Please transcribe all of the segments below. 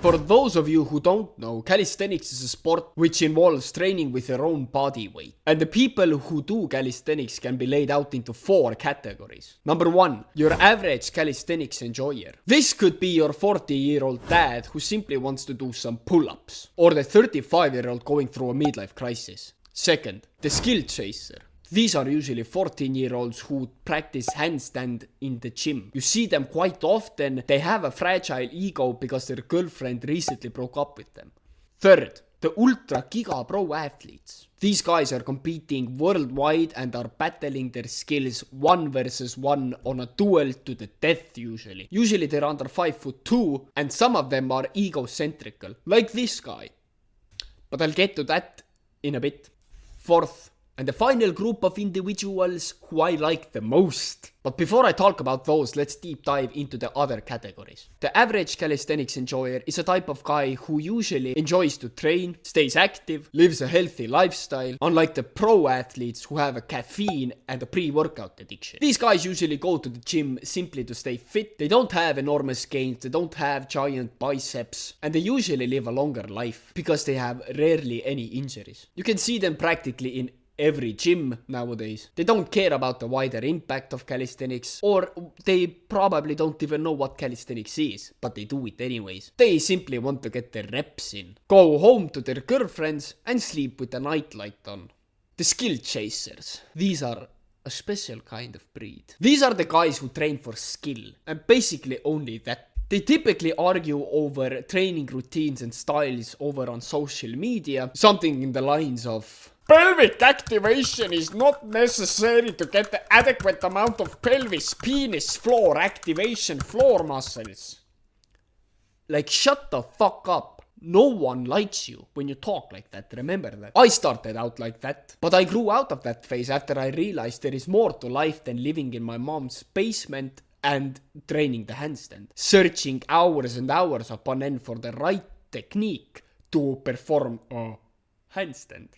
For those of you who don't know, calisthenics is a sport which involves training with your own body weight. And the people who do calisthenics can be laid out into 4 categories. Number 1, your average calisthenics enjoyer. This could be your 40-year-old dad who simply wants to do some pull-ups, or the 35-year-old going through a midlife crisis. Second, the skill chaser. These are usually 14-year-olds who practice handstand in the gym. You see them quite often. They have a fragile ego because their girlfriend recently broke up with them. Third, the ultra giga pro athletes. These guys are competing worldwide and are battling their skills 1 versus 1 on a duel to the death usually. Usually they're under 5'2", and some of them are egocentrical, like this guy. But I'll get to that in a bit. Fourth, and the final group of individuals who I like the most. But before I talk about those, let's deep dive into the other categories. The average calisthenics enjoyer is a type of guy who usually enjoys to train, stays active, lives a healthy lifestyle, unlike the pro athletes who have a caffeine and a pre-workout addiction. These guys usually go to the gym simply to stay fit. They don't have enormous gains, they don't have giant biceps, and they usually live a longer life because they have rarely any injuries. You can see them practically in every gym nowadays. They don't care about the wider impact of calisthenics, or they probably don't even know what calisthenics is, but they do it anyways. They simply want to get their reps in, go home to their girlfriends and sleep with the nightlight on. The skill chasers. These are a special kind of breed. These are the guys who train for skill, and basically only that. They typically argue over training routines and styles over on social media, something in the lines of, pelvic activation is not necessary to get the adequate amount of pelvis, penis, floor activation, floor muscles. Like, shut the fuck up. No one likes you when you talk like that, remember that. I started out like that, but I grew out of that phase after I realized there is more to life than living in my mom's basement and training the handstand. Searching hours and hours upon end for the right technique to perform a handstand.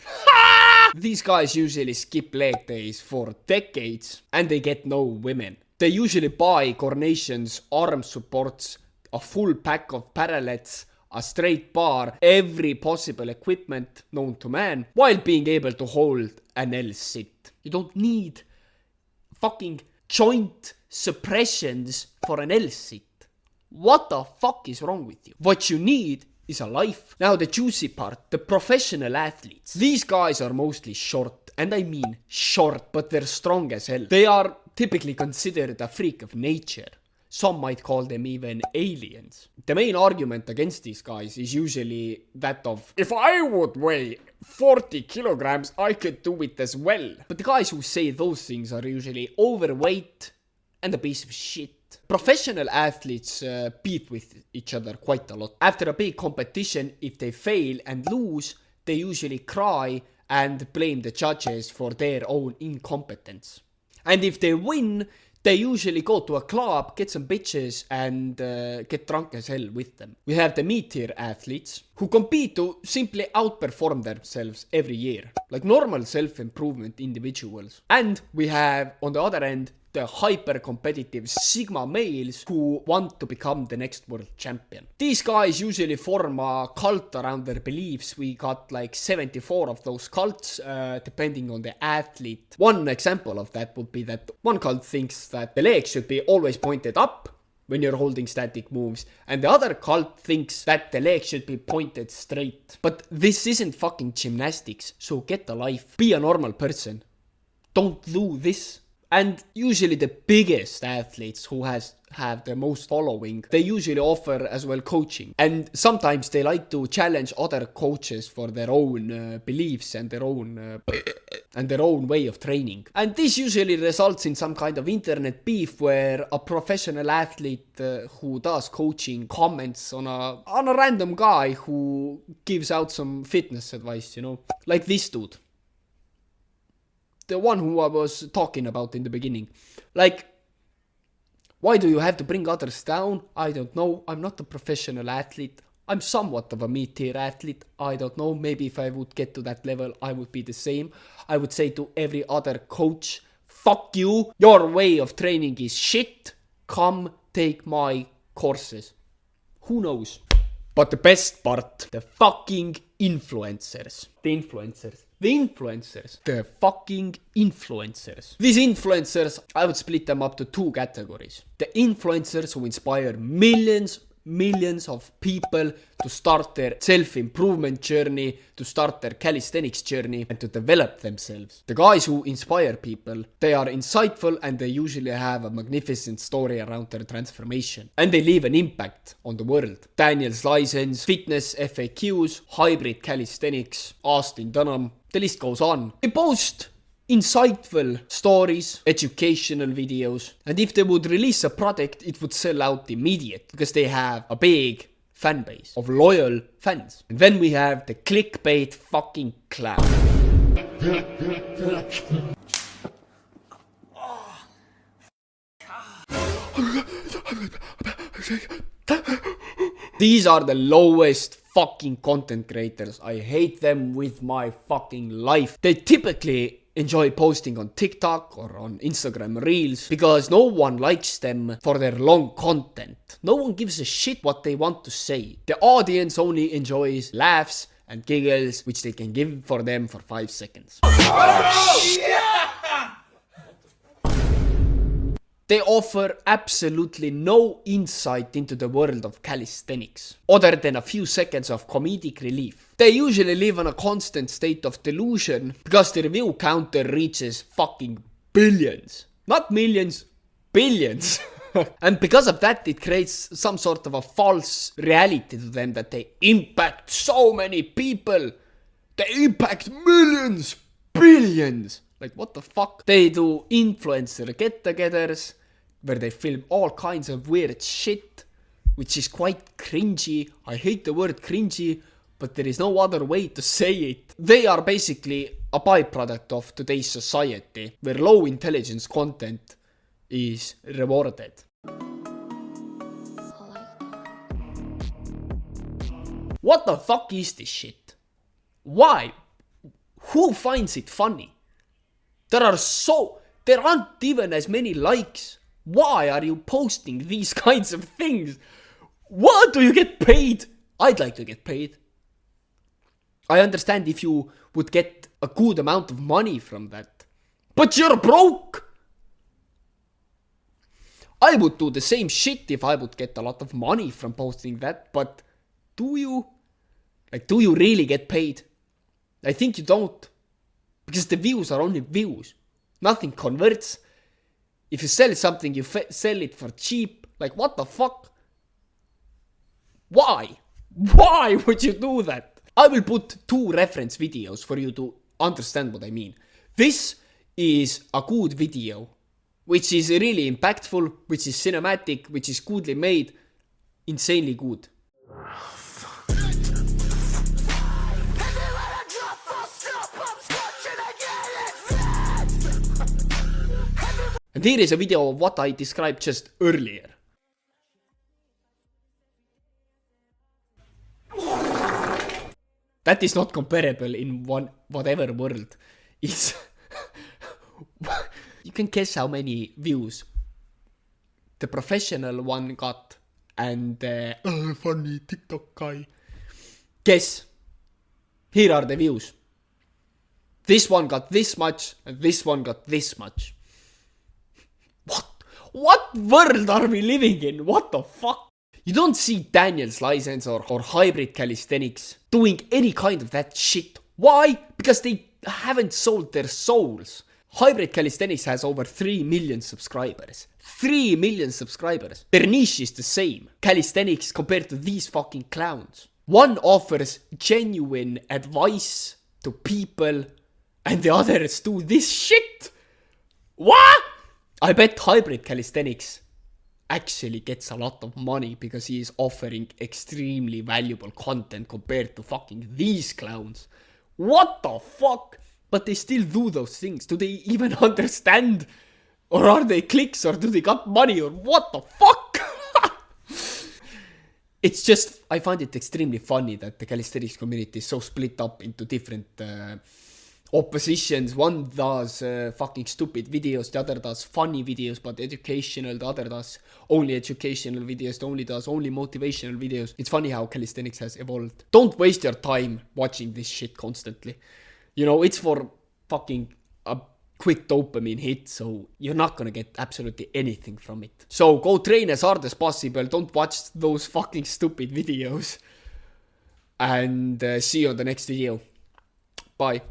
These guys usually skip leg days for decades and they get no women. They usually buy Cornations, arm supports, a full pack of parallettes, a straight bar, every possible equipment known to man, while being able to hold an L-sit. You don't need fucking joint suppressions for an L-sit. What the fuck is wrong with you? What you need is a life. Now the juicy part, the professional athletes. These guys are mostly short, and I mean short, but they're strong as hell. They are typically considered a freak of nature. Some might call them even aliens. The main argument against these guys is usually that of, if I would weigh 40 kilograms, I could do it as well. But the guys who say those things are usually overweight and a piece of shit. Professional athletes beat with each other quite a lot. After a big competition, if they fail and lose, they usually cry and blame the judges for their own incompetence. And if they win, they usually go to a club, get some bitches, and get drunk as hell with them. We have the mid-tier athletes who compete to simply outperform themselves every year, like normal self-improvement individuals. And we have, on the other end, the hyper-competitive Sigma males who want to become the next world champion. These guys usually form a cult around their beliefs. We got like 74 of those cults, depending on the athlete. One example of that would be that one cult thinks that the legs should be always pointed up when you're holding static moves, and the other cult thinks that the legs should be pointed straight. But this isn't fucking gymnastics, so get a life. Be a normal person. Don't do this. And usually the biggest athletes who have the most following, they usually offer as well coaching. And sometimes they like to challenge other coaches for their own beliefs and their own way of training. And this usually results in some kind of internet beef where a professional athlete who does coaching comments on a random guy who gives out some fitness advice, you know, like this dude. The one who I was talking about in the beginning. Like, why do you have to bring others down? I don't know. I'm not a professional athlete. I'm somewhat of a mid-tier athlete. I don't know. Maybe if I would get to that level, I would be the same. I would say to every other coach, fuck you. Your way of training is shit. Come take my courses. Who knows? But the best part, the fucking influencers. The fucking influencers. These influencers, I would split them up to two categories. The influencers who inspire millions of people to start their self-improvement journey, to start their calisthenics journey, and to develop themselves. The guys who inspire people, they are insightful and they usually have a magnificent story around their transformation. And they leave an impact on the world. Daniel's License, Fitness FAQs, Hybrid Calisthenics, Austin Dunham, the list goes on. They post insightful stories, educational videos, and if they would release a product, it would sell out immediately because they have a big fan base of loyal fans. And then we have the clickbait fucking clown. These are the lowest fucking content creators. I hate them with my fucking life. They typically enjoy posting on TikTok or on Instagram Reels because no one likes them for their long content. No one gives a shit what they want to say. The audience only enjoys laughs and giggles which they can give for them for 5 seconds. They offer absolutely no insight into the world of calisthenics, other than a few seconds of comedic relief. They usually live in a constant state of delusion because their view counter reaches fucking billions. Not millions, billions. And because of that, it creates some sort of a false reality to them that they impact so many people. They impact millions, billions. Like, what the fuck? They do influencer get-togethers where they film all kinds of weird shit, which is quite cringy. I hate the word cringy, but there is no other way to say it. They are basically a byproduct of today's society, where low intelligence content is rewarded. What the fuck is this shit? Why? Who finds it funny? There aren't even as many likes. Why are you posting these kinds of things? What do you get paid? I'd like to get paid. I understand if you would get a good amount of money from that. But you're broke! I would do the same shit if I would get a lot of money from posting that, but do you? Like, do you really get paid? I think you don't. Because the views are only views. Nothing converts. If you sell something, you sell it for cheap. Like, what the fuck? Why? Why would you do that? I will put 2 reference videos for you to understand what I mean. This is a good video, which is really impactful, which is cinematic, which is goodly made, insanely good. And here is a video of what I described just earlier. That is not comparable in whatever world. It's you can guess how many views the professional one got and the funny TikTok guy. Guess. Here are the views. This one got this much and this one got this much. What world are we living in? What the fuck? You don't see Daniel's License or Hybrid Calisthenics doing any kind of that shit. Why? Because they haven't sold their souls. Hybrid Calisthenics has over 3 million subscribers. 3 million subscribers. Their niche is the same. Calisthenics compared to these fucking clowns. One offers genuine advice to people and the others do this shit. What? I bet Hybrid Calisthenics actually gets a lot of money because he is offering extremely valuable content compared to fucking these clowns. What the fuck? But they still do those things. Do they even understand? Or are they clicks or do they got money or what the fuck? It's just, I find it extremely funny that the calisthenics community is so split up into different oppositions. One does fucking stupid videos, the other does funny videos but educational, the other does only educational videos, the only does only motivational videos. It's funny how calisthenics has evolved. Don't waste your time watching this shit constantly. You know, it's for fucking a quick dopamine hit, so you're not gonna get absolutely anything from it. So go train as hard as possible. Don't watch those fucking stupid videos. And see you on the next video. Bye.